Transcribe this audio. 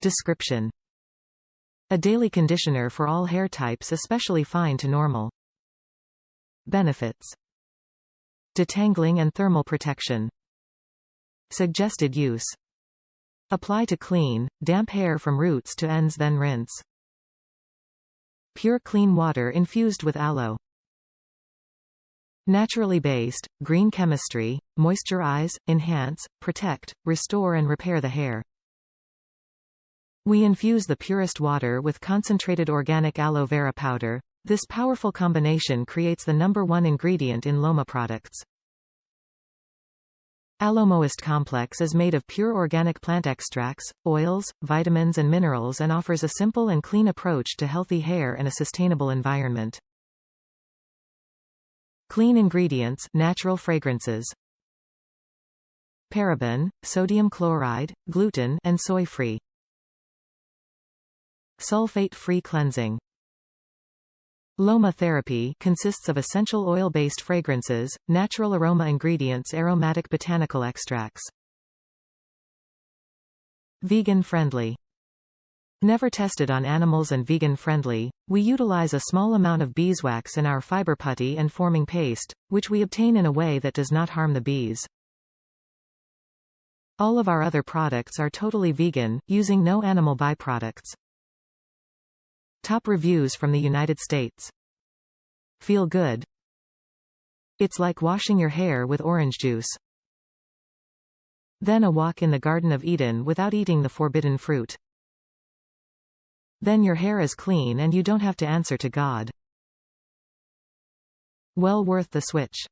Description: a daily conditioner for all hair types, especially fine to normal. Benefits: detangling and thermal protection. Suggested use: apply to clean, damp hair from roots to ends, then rinse. Pure clean water infused with aloe. Naturally based, green chemistry, moisturize, enhance, protect, restore and repair the hair. We infuse the purest water with concentrated organic aloe vera powder. This powerful combination creates the #1 ingredient in Loma products. Aloemoist Complex is made of pure organic plant extracts, oils, vitamins and minerals, and offers a simple and clean approach to healthy hair and a sustainable environment. Clean ingredients, natural fragrances. Paraben, sodium chloride, gluten, and soy-free. Sulfate-free cleansing. LOMATherapy consists of essential oil-based fragrances, natural aroma ingredients, aromatic botanical extracts. Vegan-friendly. Never tested on animals and vegan-friendly, we utilize a small amount of beeswax in our fiber putty and forming paste, which we obtain in a way that does not harm the bees. All of our other products are totally vegan, using no animal byproducts. Top reviews from the United States. Feel good. It's like washing your hair with orange juice. Then a walk in the Garden of Eden without eating the forbidden fruit. Then your hair is clean and you don't have to answer to God. Well worth the switch.